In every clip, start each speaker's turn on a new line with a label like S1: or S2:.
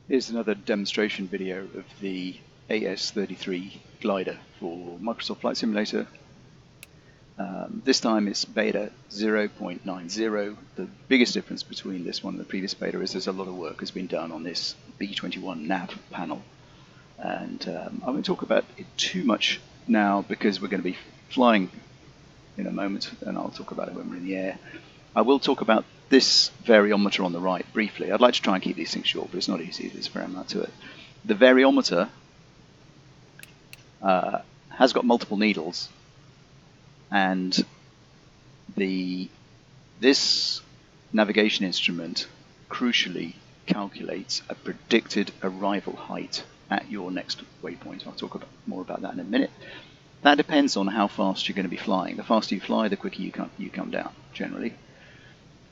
S1: Here's another demonstration video of the AS33 glider for Microsoft Flight Simulator. This time it's beta 0.90. The biggest difference between this one and the previous beta is there's a lot of work has been done on this B21 Nav Panel. And I won't talk about it too much now because we're going to be flying in a moment, and I'll talk about it when we're in the air. I will talk about this variometer on the right briefly. I'd like to try and keep these things short, but it's not easy. There's a fair amount to it. The variometer has got multiple needles, and this navigation instrument crucially calculates a predicted arrival height at your next waypoint. I'll talk more about that in a minute. That depends on how fast you're going to be flying. The faster you fly, the quicker you come down, generally.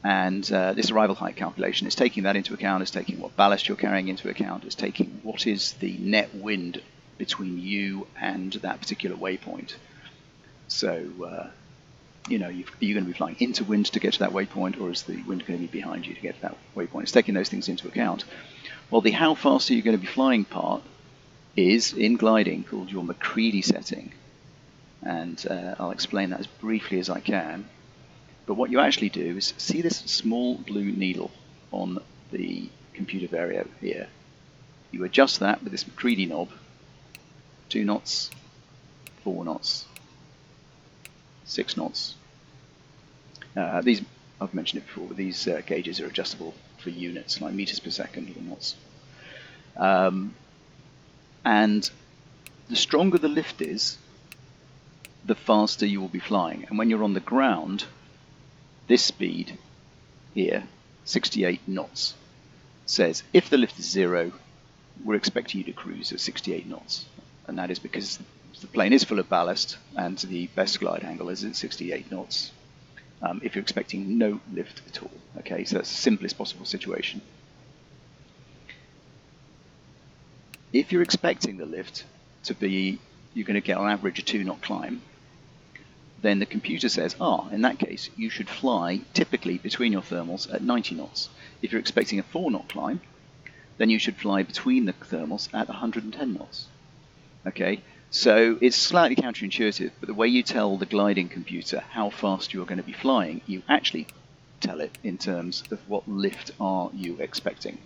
S1: And this arrival height calculation is taking that into account, it's taking what ballast you're carrying into account, it's taking what is the net wind between you and that particular waypoint. So, you know, are you going to be flying into wind to get to that waypoint, or is the wind going to be behind you to get to that waypoint? It's taking those things into account. Well, the how fast are you going to be flying part is, in gliding, called your McCready setting. And I'll explain that as briefly as I can. But what you actually do is see this small blue needle on the computer Vario here. You adjust that with this McCready knob, 2 knots, 4 knots, 6 knots. These, I've mentioned it before, but these gauges are adjustable for units, like meters per second or knots. And the stronger the lift is, the faster you will be flying. And when you're on the ground, this speed here, 68 knots, says if the lift is 0, we're expecting you to cruise at 68 knots. And that is because the plane is full of ballast and the best glide angle is at 68 knots. If you're expecting no lift at all. Okay, so that's the simplest possible situation. If you're expecting the lift to be, you're going to get on average a 2-knot climb, then the computer says, in that case, you should fly typically between your thermals at 90 knots. If you're expecting a 4-knot climb, then you should fly between the thermals at 110 knots. Okay, so it's slightly counterintuitive, but the way you tell the gliding computer how fast you're going to be flying, you actually tell it in terms of what lift are you expecting.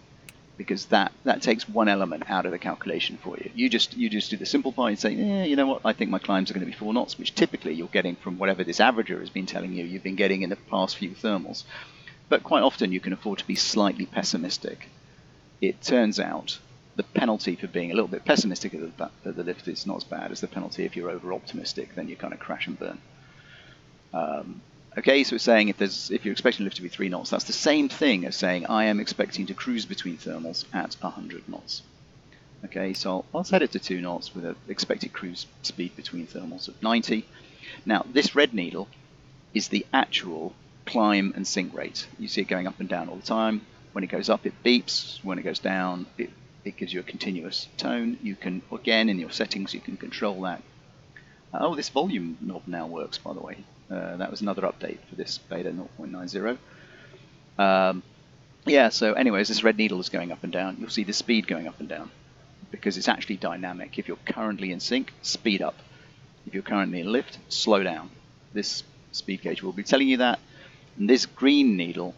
S1: Because that takes one element out of the calculation for you. You just do the simple part and say, you know what, I think my climbs are going to be 4 knots, which typically you're getting from whatever this averager has been telling you you've been getting in the past few thermals. But quite often you can afford to be slightly pessimistic. It turns out the penalty for being a little bit pessimistic of the lift is not as bad as the penalty if you're over-optimistic, then you kind of crash and burn. Okay, so it's saying if you're expecting the lift to be 3 knots, that's the same thing as saying I am expecting to cruise between thermals at 100 knots. Okay, so I'll set it to 2 knots with an expected cruise speed between thermals of 90. Now, this red needle is the actual climb and sink rate. You see it going up and down all the time. When it goes up, it beeps. When it goes down, it gives you a continuous tone. You can, again, in your settings, you can control that. This volume knob now works, by the way. That was another update for this beta 0.90. Yeah, so anyways, this red needle is going up and down. You'll see the speed going up and down because it's actually dynamic. If you're currently in sync, speed up. If you're currently in lift, slow down. This speed gauge will be telling you that. And this green needle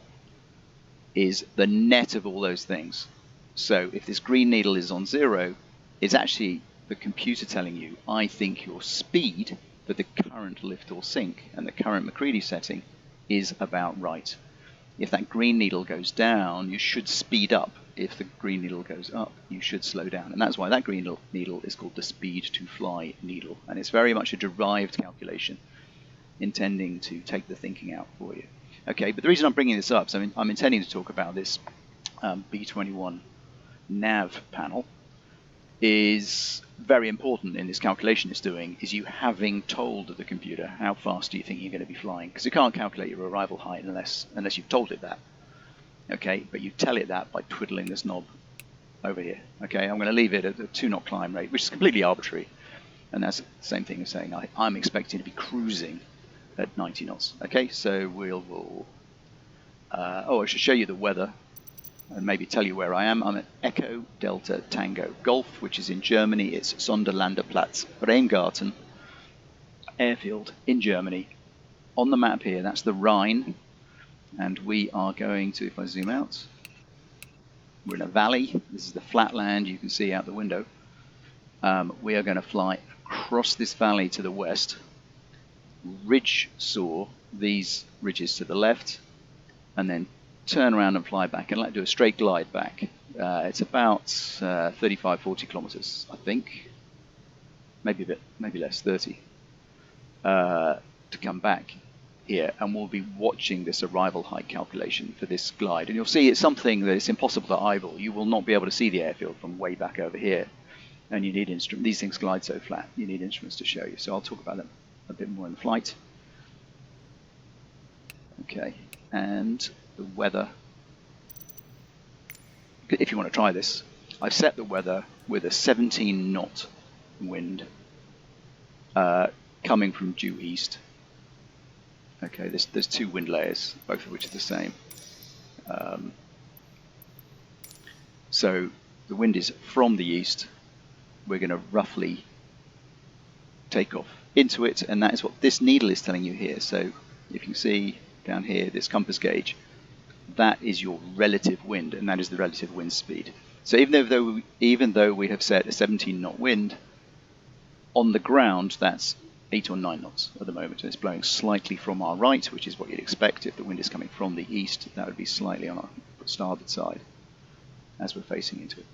S1: is the net of all those things. So if this green needle is on 0, it's actually the computer telling you, I think your speed for the current lift or sink and the current McCready setting is about right. If that green needle goes down, you should speed up. If the green needle goes up, you should slow down. And that's why that green needle is called the speed to fly needle. And it's very much a derived calculation intending to take the thinking out for you. Okay, but the reason I'm bringing this up, so I'm intending to talk about this B21 Nav panel, is very important in this calculation it's doing, is you having told the computer how fast do you think you're going to be flying, because you can't calculate your arrival height unless you've told it that. Okay, but you tell it that by twiddling this knob over here. Okay, I'm going to leave it at a 2-knot climb rate, which is completely arbitrary, and that's the same thing as saying I'm expecting to be cruising at 90 knots. Okay, so I should show you the weather. and maybe tell you where I am. I'm at Echo Delta Tango Golf, which is in Germany. It's Sonderlandeplatz Bremgarten Airfield in Germany. On the map here, that's the Rhine, and we are going to, if I zoom out, we're in a valley. This is the flat land you can see out the window. We are going to fly across this valley to the west, ridge saw these ridges to the left, and then turn around and fly back, and like do a straight glide back. It's about 35-40 kilometers, I think, maybe a bit, maybe less, 30, to come back here, and we'll be watching this arrival height calculation for this glide, and you'll see it's something that it's impossible to eyeball. You will not be able to see the airfield from way back over here, and you need instruments. These things glide so flat, you need instruments to show you, so I'll talk about them a bit more in the flight. Okay, and the weather, if you want to try this, I've set the weather with a 17 knot wind coming from due east. Okay, there's two wind layers, both of which are the same. So the wind is from the east. We're going to roughly take off into it, and that is what this needle is telling you here. So if you can see down here, this compass gauge, that is your relative wind, and that is the relative wind speed. So even though we have set a 17 knot wind, on the ground that's 8 or 9 knots at the moment, and it's blowing slightly from our right, which is what you'd expect if the wind is coming from the east. That would be slightly on our starboard side as we're facing into it.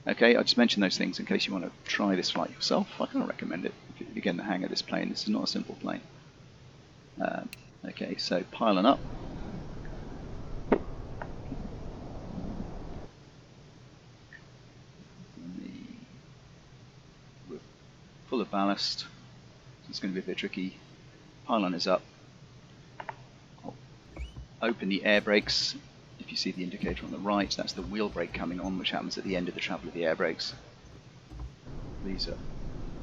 S1: Okay, I just mentioned those things in case you want to try this flight yourself. I can't recommend it if you get the hang of this plane. This is not a simple plane. Okay, so piling up. We're full of ballast. It's going to be a bit tricky. Pylon is up. I'll open the air brakes. If you see the indicator on the right, that's the wheel brake coming on, which happens at the end of the travel of the air brakes. These are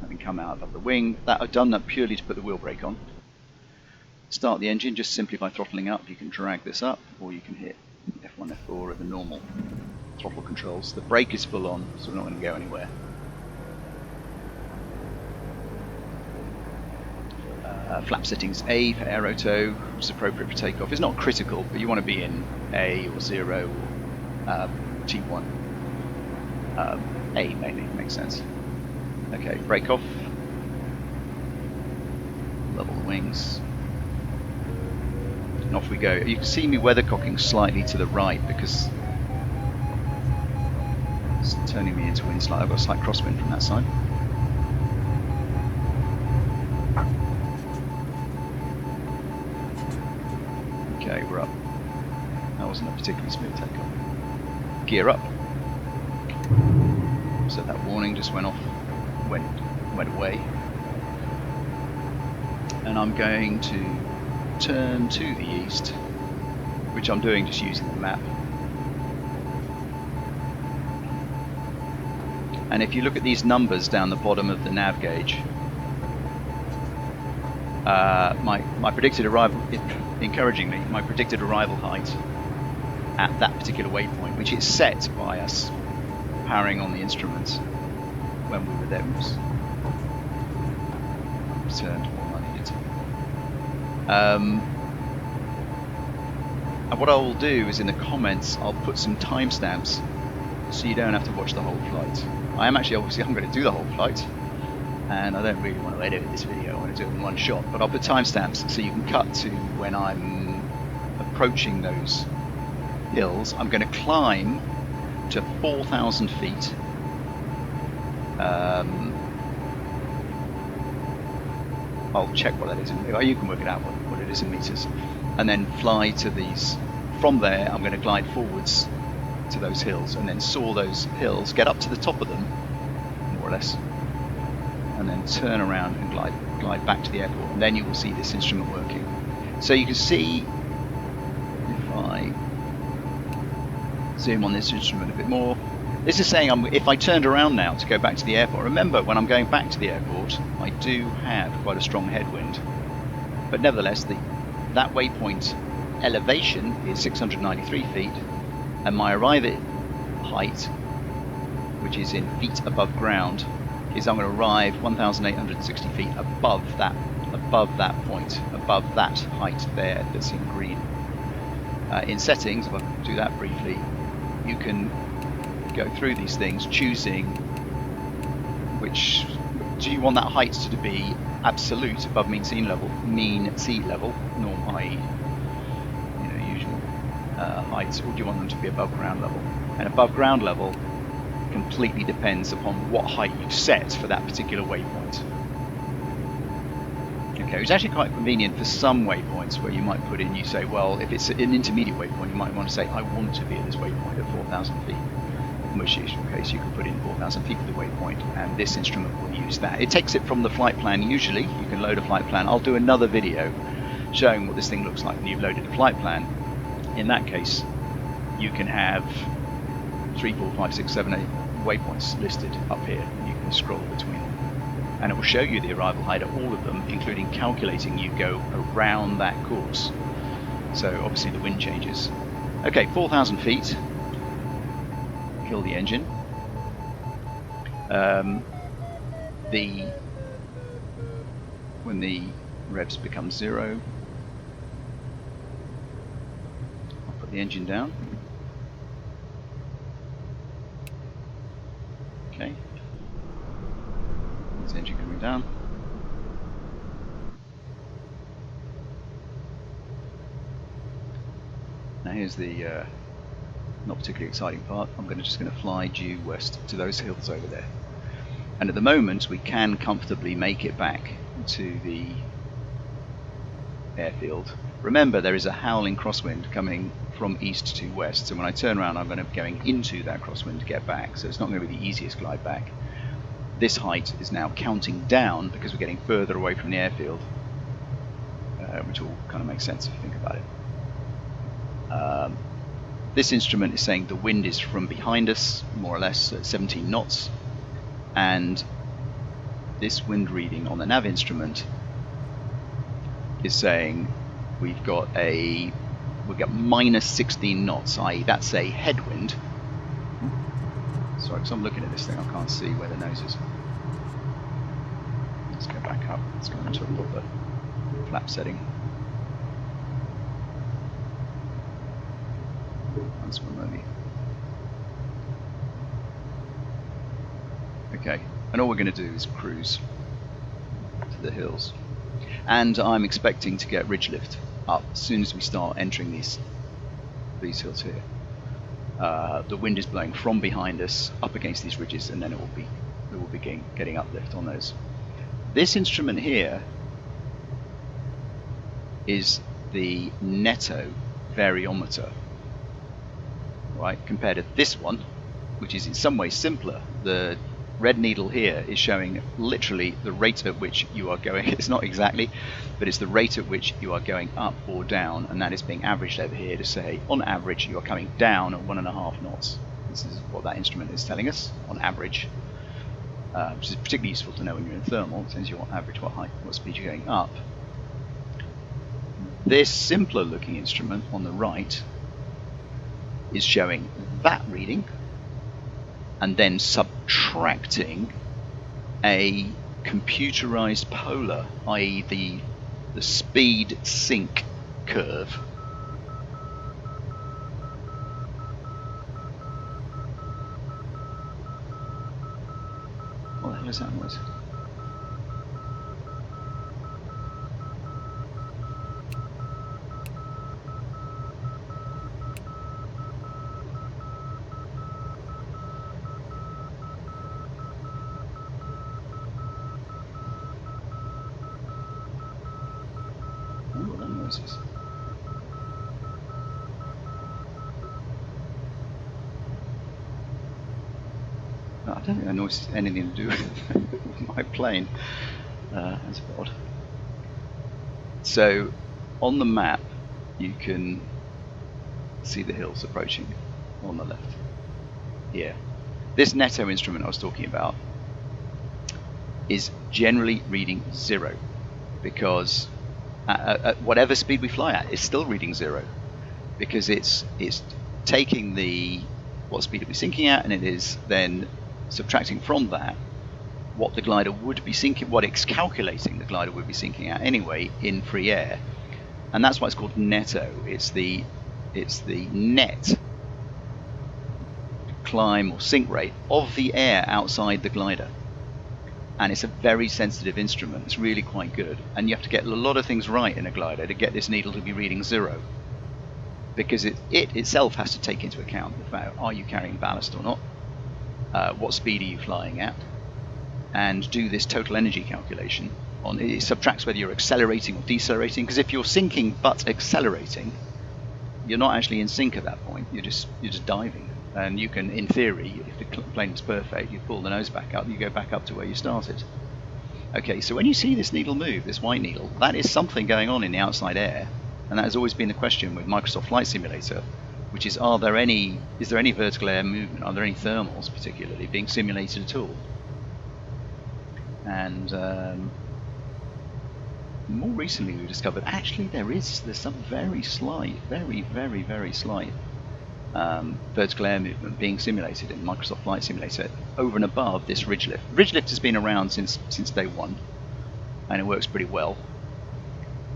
S1: having come out of the wing. I've done that purely to put the wheel brake on. Start the engine just simply by throttling up. You can drag this up, or you can hit F1, F4 at the normal throttle controls. The brake is full on, so we're not going to go anywhere. Flap settings A for aerotow, which is appropriate for takeoff. It's not critical, but you want to be in A or 0 or T1. A mainly, makes sense. Okay, brake off. Level the wings. And off we go. You can see me weathercocking slightly to the right because it's turning me into wind slide. I've got a slight crosswind from that side. Okay, we're up. That wasn't a particularly smooth takeoff. Gear up. So that warning just went off, went away. And I'm going to turn to the east, which I'm doing just using the map. And if you look at these numbers down the bottom of the nav gauge, my predicted arrival, encouragingly, my predicted arrival height at that particular waypoint, which is set by us powering on the instruments when we were there. Oops. Returned more than I needed to. And what I will do is in the comments I'll put some timestamps so you don't have to watch the whole flight. I'm going to do the whole flight, and I don't really want to edit this video. I want to do it in one shot, but I'll put timestamps so you can cut to when I'm approaching those hills. I'm going to climb to 4,000 feet. I'll check what that is. You can work it out what it is in meters, and then fly to these. From there, I'm going to glide forwards to those hills, and then soar those hills, get up to the top of them, more or less, and then turn around and glide back to the airport, and then you will see this instrument working. So you can see, if I zoom on this instrument a bit more, this is saying if I turned around now to go back to the airport, remember when I'm going back to the airport I do have quite a strong headwind, but nevertheless that waypoint elevation is 693 feet, and my arrival height, which is in feet above ground, is I'm going to arrive 1,860 feet above that point, above that height there that's in green. In settings, if I do that briefly, you can go through these things, choosing which do you want that height to be absolute above mean sea level, norm, i.e. usual heights, or do you want them to be above ground level? And above ground level completely depends upon what height you've set for that particular waypoint. Okay, it's actually quite convenient for some waypoints where you might put in, you say, well, if it's an intermediate waypoint, you might want to say, I want to be at this waypoint at 4,000 feet. In which case you can put in 4,000 feet for the waypoint, and this instrument will use that. It takes it from the flight plan usually. You can load a flight plan. I'll do another video showing what this thing looks like when you've loaded a flight plan. In that case, you can have 3, 4, 5, 6, 7, 8 waypoints listed up here. You can scroll between them. And it will show you the arrival height at all of them, including calculating you go around that course. So obviously the wind changes. Okay, 4,000 feet. Kill the engine. When the revs become 0, I'll put the engine down. Okay. There's the engine coming down. Now here's the not particularly exciting part. I'm just going to fly due west to those hills over there. And at the moment we can comfortably make it back to the airfield. Remember, there is a howling crosswind coming from east to west, so when I turn around I'm going to be going into that crosswind to get back, so it's not going to be the easiest glide back. This height is now counting down because we're getting further away from the airfield, which all kind of makes sense if you think about it. This instrument is saying the wind is from behind us, more or less at 17 knots, and this wind reading on the nav instrument is saying we've got minus 16 knots, i.e. that's a headwind. Sorry, because I'm looking at this thing, I can't see where the nose is. Let's go back up, let's go into a proper flap setting. That's one maybe. Okay, and all we're going to do is cruise to the hills. And I'm expecting to get ridge lift up as soon as we start entering these hills here. The wind is blowing from behind us up against these ridges, and then it will be getting uplift on those. This instrument here is the Netto variometer, right? Compared to this one, which is in some ways simpler. The red needle here is showing literally the rate at which you are going. It's not exactly, but it's the rate at which you are going up or down, and that is being averaged over here to say, on average, you are coming down at 1.5 knots. This is what that instrument is telling us, on average, which is particularly useful to know when you're in thermal. It tells you on average what speed you're going up. This simpler looking instrument on the right is showing that reading, and then subtracting a computerized polar, i.e. the speed sink curve. What the hell is that noise? I don't think that noise has anything to do with my plane. That's odd. So, on the map, you can see the hills approaching on the left here. This Netto instrument I was talking about is generally reading 0 because at whatever speed we fly at, it's still reading 0, because it's taking what speed it was sinking at, and it is then subtracting from that what the glider would be sinking, what it's calculating the glider would be sinking at anyway in free air, and that's why it's called netto. It's the net climb or sink rate of the air outside the glider, and it's a very sensitive instrument. It's really quite good, and you have to get a lot of things right in a glider to get this needle to be reading 0, because it itself has to take into account the fact, are you carrying ballast or not, what speed are you flying at, and do this total energy calculation. It subtracts whether you're accelerating or decelerating, because if you're sinking but accelerating, you're not actually in sync at that point. You're just diving, and you can, in theory, if the plane was perfect, you pull the nose back up, you go back up to where you started. Okay, so when you see this needle move, this white needle, that is something going on in the outside air, and that has always been the question with Microsoft Flight Simulator, which is, is there any vertical air movement? Are there any thermals particularly being simulated at all? And more recently we discovered actually there's some very slight, very slight vertical air movement being simulated in Microsoft Flight Simulator over and above this ridge lift. Ridge lift has been around since day one, and it works pretty well.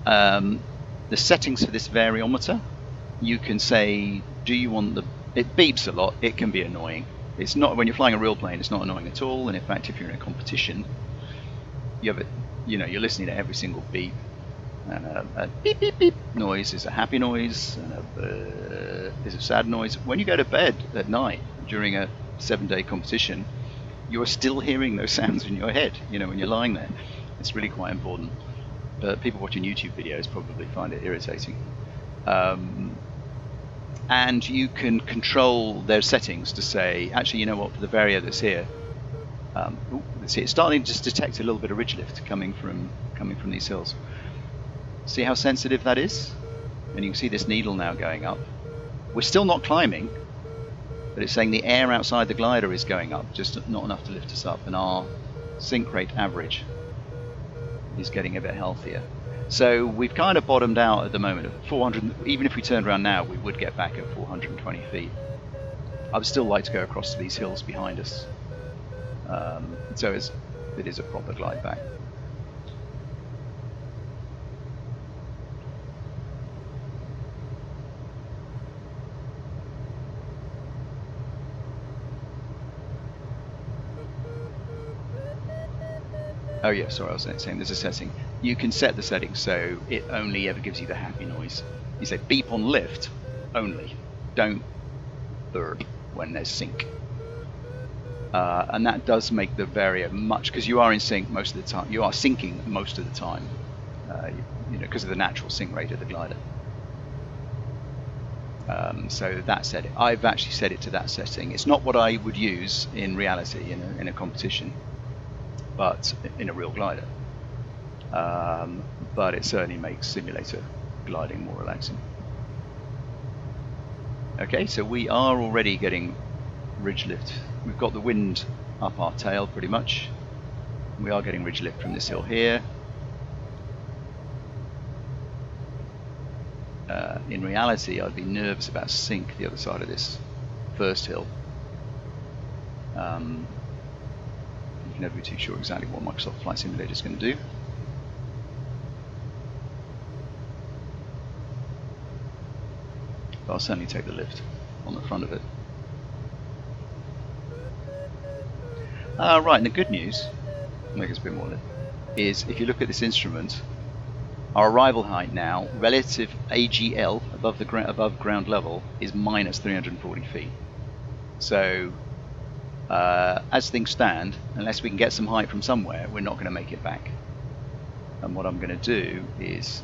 S1: The settings for this variometer, you can say, do you want it beeps a lot, it can be annoying. It's not, when you're flying a real plane, it's not annoying at all, and in fact if you're in a competition, you're listening to every single beep, and a beep beep beep noise is a happy noise, and a is a sad noise. When you go to bed at night during a 7-day competition, you are still hearing those sounds in your head, when you're lying there. It's really quite important. But people watching YouTube videos probably find it irritating. And you can control their settings to say, actually, you know what, for the Vario that's here, it's starting to just detect a little bit of ridge lift coming from these hills. See how sensitive that is? And you can see this needle now going up. We're still not climbing, but it's saying the air outside the glider is going up, just not enough to lift us up, and our sink rate average is getting a bit healthier. So we've kind of bottomed out at the moment at 400. Even if we turned around now, we would get back at 420 feet. I would still like to go across to these hills behind us. So it is a proper glide back. Oh yeah, sorry, I was saying there's a setting. You can set the settings so it only ever gives you the happy noise. You say beep on lift only. Don't burp when there's sink. And that does make the Vario much, because you are in sync most of the time. You are sinking most of the time, because of the natural sink rate of the glider. So that set, I've actually set it to that setting. It's not what I would use in reality in a competition, but in a real glider. But it certainly makes simulator gliding more relaxing. Okay, so we are already getting ridge lift. We've got the wind up our tail pretty much. We are getting ridge lift from this hill here. In reality, I'd be nervous about sink the other side of this first hill. You can never be too sure exactly what Microsoft Flight Simulator is going to do. But I'll certainly take the lift on the front of it. Right, and the good news, make us a bit more lift, is if you look at this instrument, our arrival height now, relative AGL, above ground level, is minus 340 feet. So, as things stand, unless we can get some height from somewhere, we're not going to make it back. And what I'm going to do is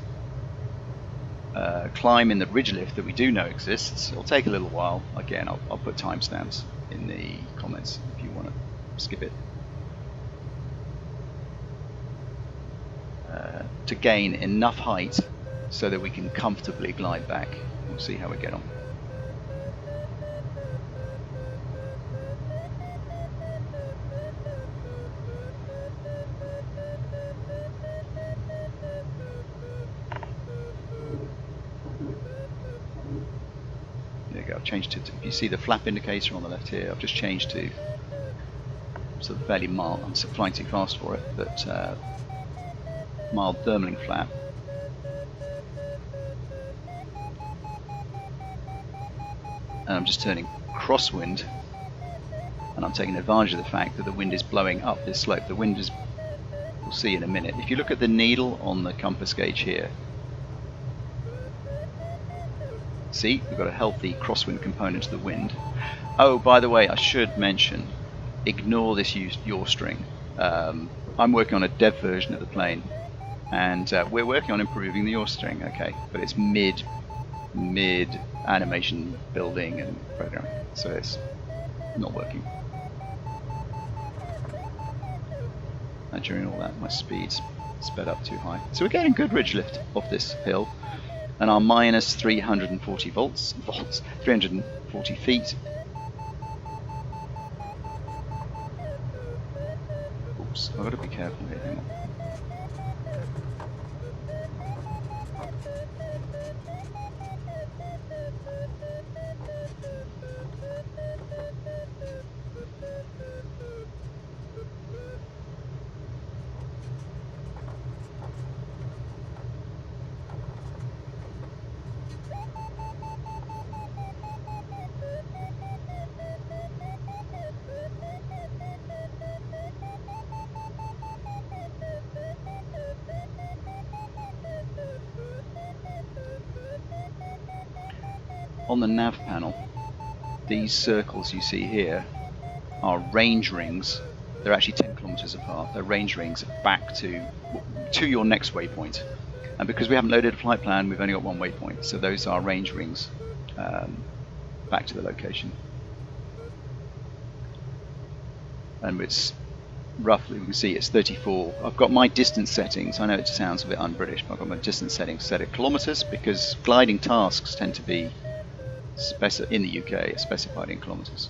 S1: climb in the ridge lift that we do know exists. It'll take a little while. Again, I'll put timestamps in the comments if you want to skip it. To gain enough height so that we can comfortably glide back. We'll see how we get on. there you go. I've changed to, if you see the flap indicator on the left here, I've just changed to sort of fairly mild. I'm flying too fast for it, but mild thermaling flap. And I'm just turning crosswind, and I'm taking advantage of the fact that the wind is blowing up this slope. The wind is, we'll see in a minute. If you look at the needle on the compass gauge here, see, we've got a healthy crosswind component to the wind. Oh, by the way, I should mention, ignore this yaw string. I'm working on a dev version of the plane, and we're working on improving the yaw string, okay, but it's mid animation building and programming, so it's not working. And during all that, my speed's sped up too high. So we're getting good ridge lift off this hill, and our minus 340 volts, 340 feet. Oops, I've got to be careful here, hang on. On the nav panel, these circles you see here are range rings. They're actually 10 kilometers apart. They're range rings back to your next waypoint. And because we haven't loaded a flight plan, we've only got one waypoint. So those are range rings back to the location. And it's roughly, we can see it's 34. I've got my distance settings. I know it sounds a bit un-British, but I've got my distance settings set at kilometers because gliding tasks tend to be in the UK, specified in kilometers.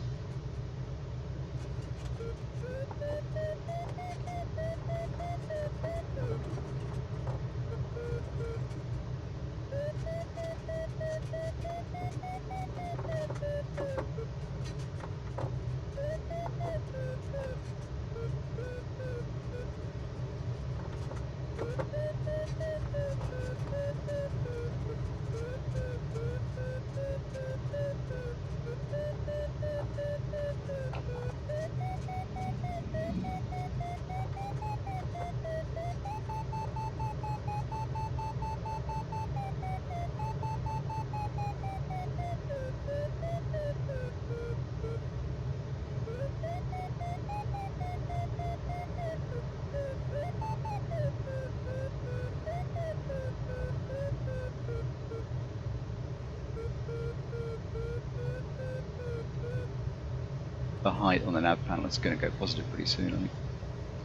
S1: The height on the nav panel is going to go positive pretty soon, I think,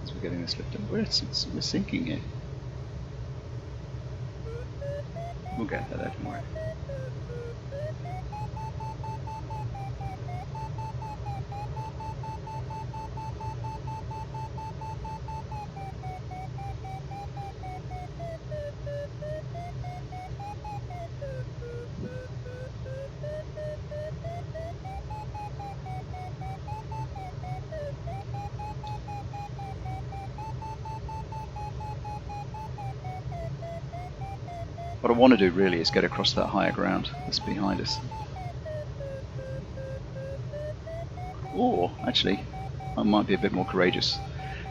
S1: as we're getting this lifted. We're sinking here. We'll get there, don't worry. What I want to do really is get across that higher ground that's behind us. Or, actually, I might be a bit more courageous.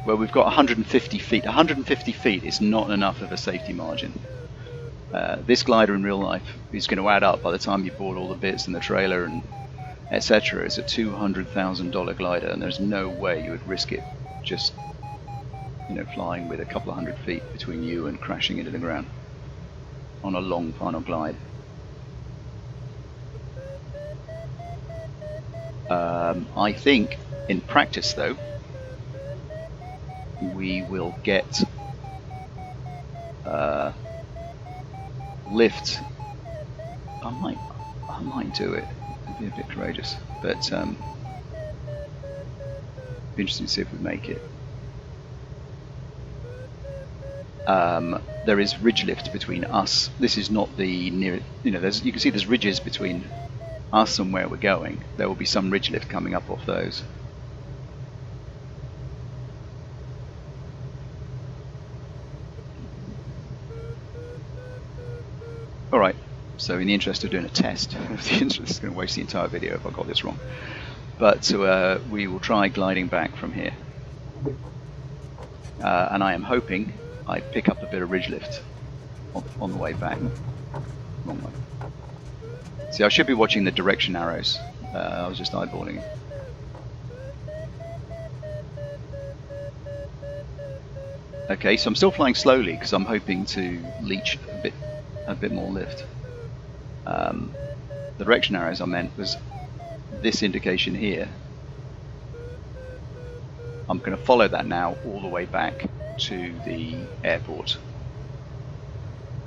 S1: Well, we've got 150 feet. 150 feet is not enough of a safety margin. This glider in real life is going to add up by the time you board all the bits and the trailer and etc. It's a $200,000 glider, and there's no way you would risk it just, you know, flying with a couple of hundred feet between you and crashing into the ground on a long final glide. I think in practice though we will get lift. I might do it. It'd be a bit courageous, but be interesting to see if we make it. There is ridge lift between us. This is not the near, you know, you can see there's ridges between us and where we're going, there will be some ridge lift coming up off those. Alright, so in the interest of doing a test, this is going to waste the entire video if I got this wrong, but we will try gliding back from here. And I am hoping I pick up a bit of ridge lift on the way back. Wrong way. See, I should be watching the direction arrows. I was just eyeballing it. Okay, so I'm still flying slowly because I'm hoping to leach a bit more lift. The direction arrows I meant was this indication here. I'm going to follow that now all the way back to the airport.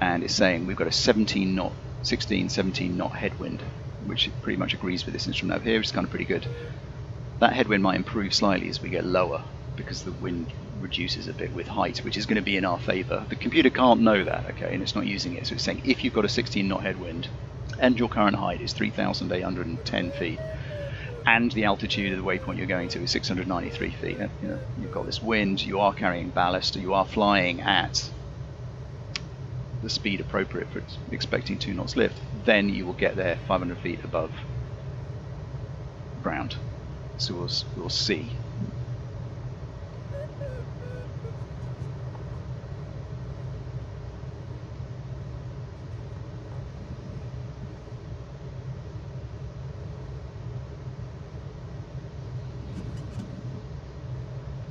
S1: And it's saying we've got a 16, 17 knot headwind, which pretty much agrees with this instrument over here. It's kind of pretty good. That headwind might improve slightly as we get lower because the wind reduces a bit with height, which is going to be in our favor. The computer can't know that, okay, and it's not using it. So it's saying if you've got a 16 knot headwind and your current height is 3,810 feet, and the altitude of the waypoint you're going to is 693 feet. You know, you've got this wind, you are carrying ballast, you are flying at the speed appropriate for expecting 2 knots lift, then you will get there 500 feet above ground. So we'll see.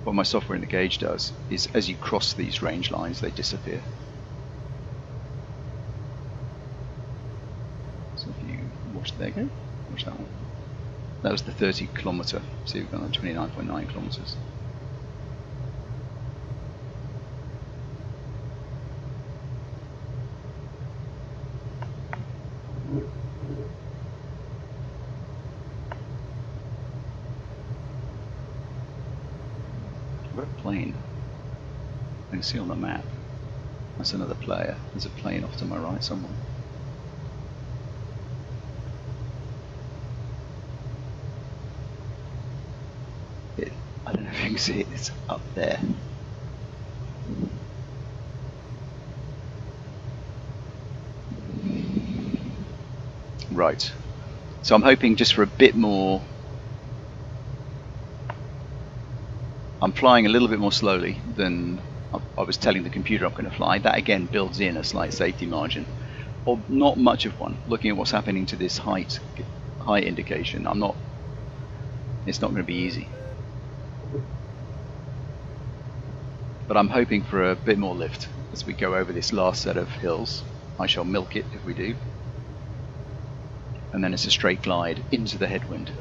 S1: What my software in the gauge does is as you cross these range lines, they disappear. So if you watch, there you go, watch that one. That was the 30 kilometer, so we've gone 29.9 kilometers. What a plane. I can see on the map. That's another player. There's a plane off to my right somewhere. I don't know if you can see it, it's up there. Right. So I'm hoping just for a bit more. I'm flying a little bit more slowly than I was telling the computer I'm going to fly. That again builds in a slight safety margin, or not much of one. Looking at what's happening to this height indication, it's not going to be easy. But I'm hoping for a bit more lift as we go over this last set of hills. I shall milk it if we do. And then it's a straight glide into the headwind.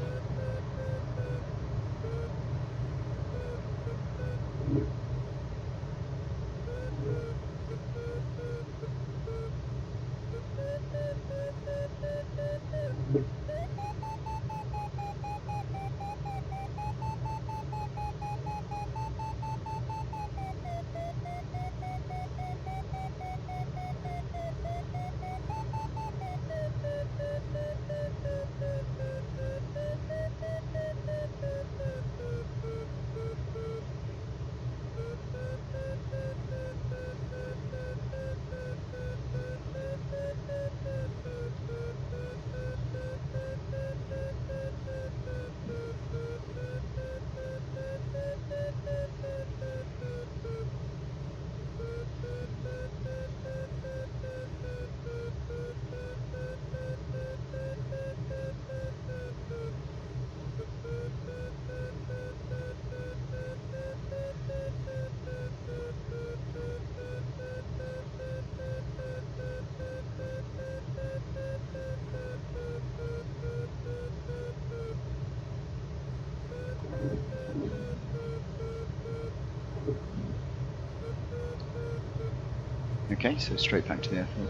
S1: Okay, so straight back to the airfield.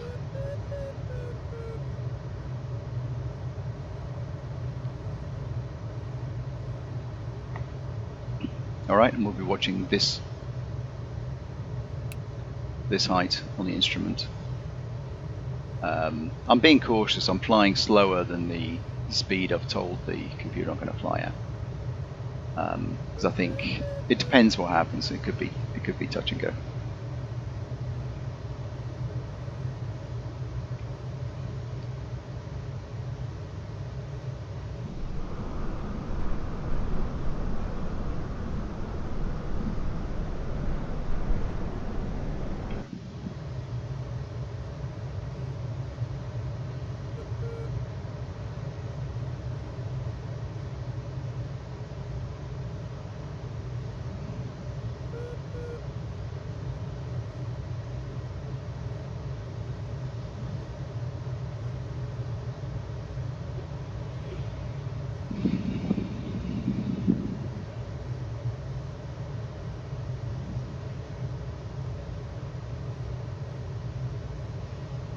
S1: Alright, and we'll be watching this height on the instrument. I'm being cautious, I'm flying slower than the speed I've told the computer I'm going to fly at. Because I think it depends what happens. It could be touch and go.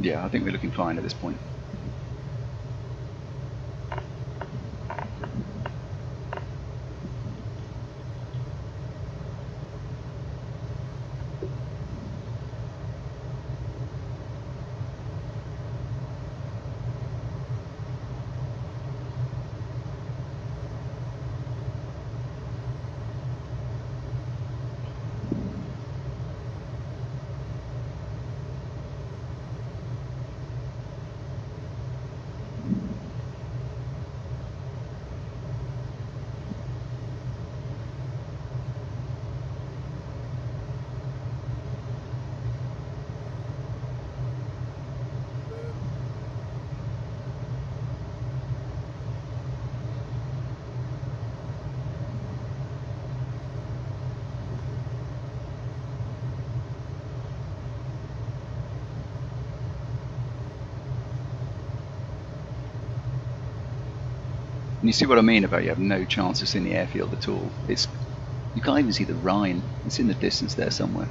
S1: Yeah, I think we're looking fine at this point. And you see what I mean about you have no chance of seeing the airfield at all. You can't even see the Rhine. It's in the distance there somewhere.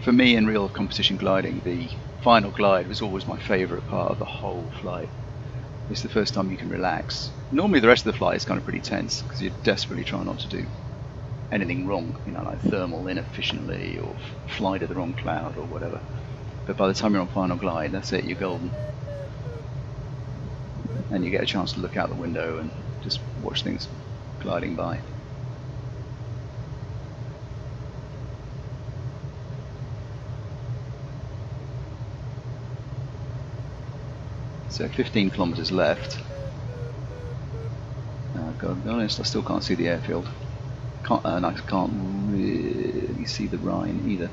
S1: For me, in real competition gliding, the final glide was always my favourite part of the whole flight. It's the first time you can relax. Normally the rest of the flight is kind of pretty tense because you're desperately trying not to do anything wrong, like thermal inefficiently or fly to the wrong cloud or whatever. But by the time you're on final glide, that's it, you're golden. And you get a chance to look out the window and just watch things gliding by. So 15 kilometers left. Gotta be honest, I still can't see the airfield. And I can't really see the Rhine either.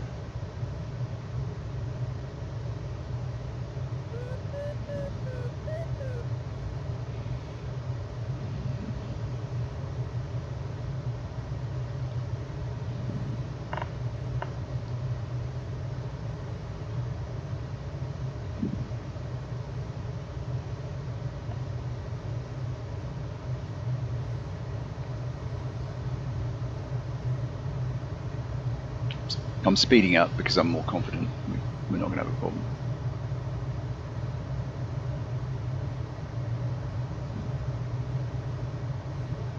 S1: I'm speeding up because I'm more confident we're not going to have a problem.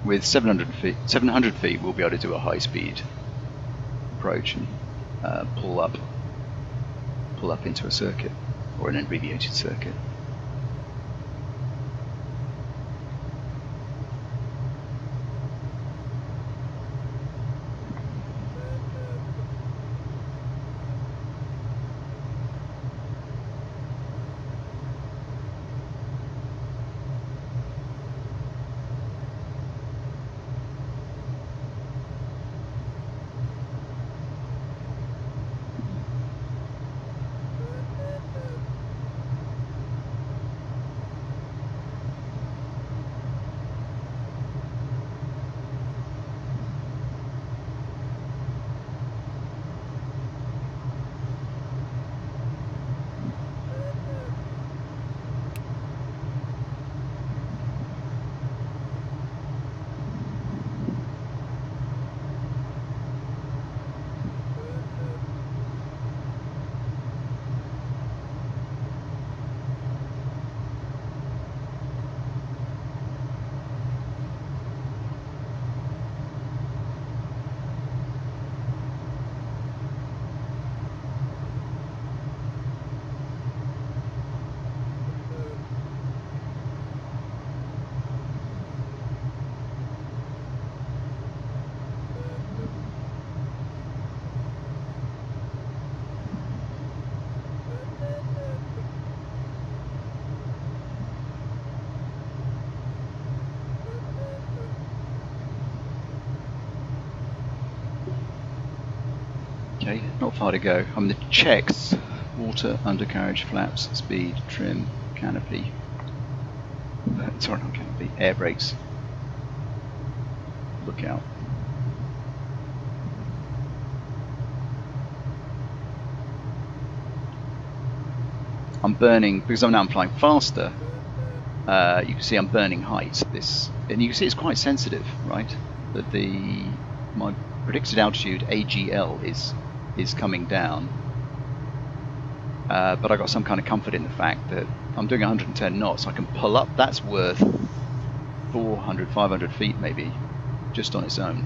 S1: With 700 feet, we'll be able to do a high-speed approach and pull up into a circuit or an abbreviated circuit. Okay, not far to go. The checks: water, undercarriage, flaps, speed, trim, canopy. Sorry, not canopy. Air brakes. Look out. I'm burning because I'm flying faster. You can see I'm burning height. And you can see it's quite sensitive, right? That my predicted altitude AGL is coming down, but I got some kind of comfort in the fact that I'm doing 110 knots. I can pull up. That's worth 400, 500 feet maybe, just on its own.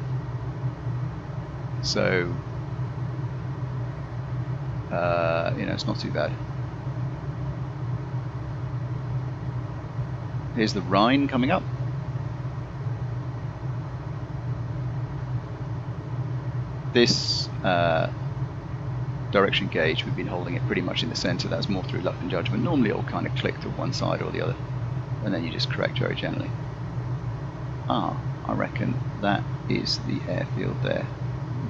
S1: So, it's not too bad. Here's the Rhine coming up. This direction gauge, we've been holding it pretty much in the center. That's more through luck and judgment. Normally it'll kind of click to one side or the other, and then you just correct very gently. I reckon that is the airfield there.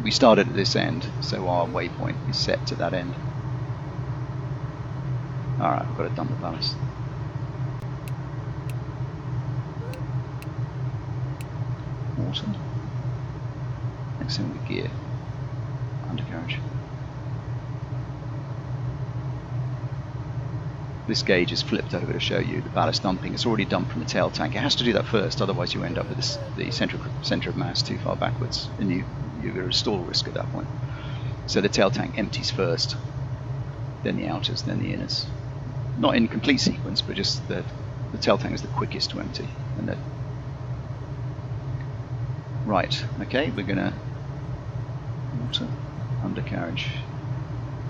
S1: We started at this end, so our waypoint is set to that end. Alright, I've got to dump the ballast. Awesome. Next thing with gear. Undercarriage. This gauge is flipped over to show you the ballast dumping. It's already dumped from the tail tank. It has to do that first, otherwise you end up with the center of mass too far backwards, and you're at a stall risk at that point. So the tail tank empties first, then the outers, then the inners. Not in complete sequence, but just the tail tank is the quickest to empty. Right, okay, we're gonna water, undercarriage,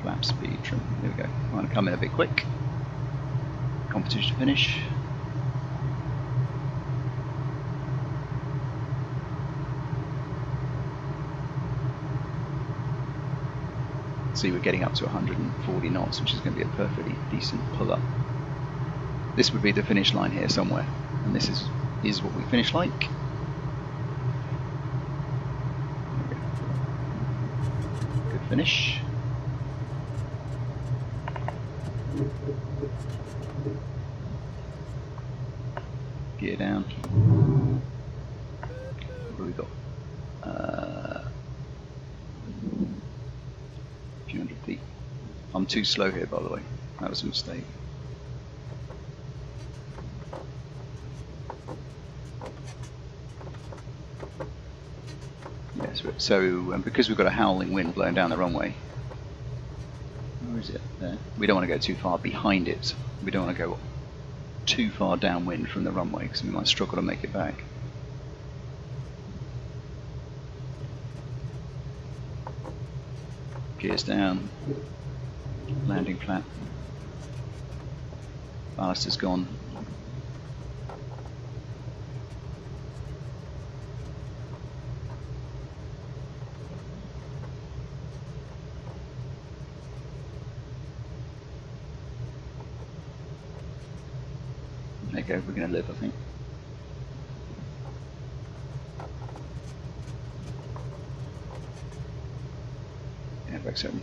S1: flap speed, trim. There we go. I'm gonna come in a bit quick. Competition finish. See, we're getting up to 140 knots, which is going to be a perfectly decent pull-up. This would be the finish line here somewhere, and this is what we finish like. Good finish. Gear down. What do we got? A few hundred feet. I'm too slow here, by the way. That was a mistake. Yes, so because we've got a howling wind blowing down the runway, there. We don't want to go too far behind it. We don't want to go too far downwind from the runway because we might struggle to make it back. Gears down, landing flat, ballast is gone. There you go, we're going to live, I think. Airbrakes open.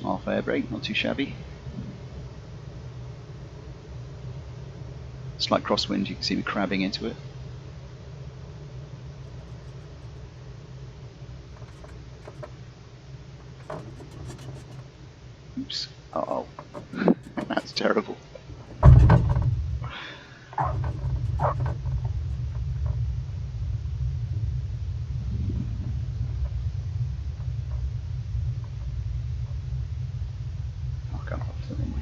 S1: Half air brake, not too shabby. Slight crosswind, you can see me crabbing into it. Oops. Uh-oh. That's terrible. I'll come up to the runway.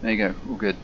S1: There you go, all good.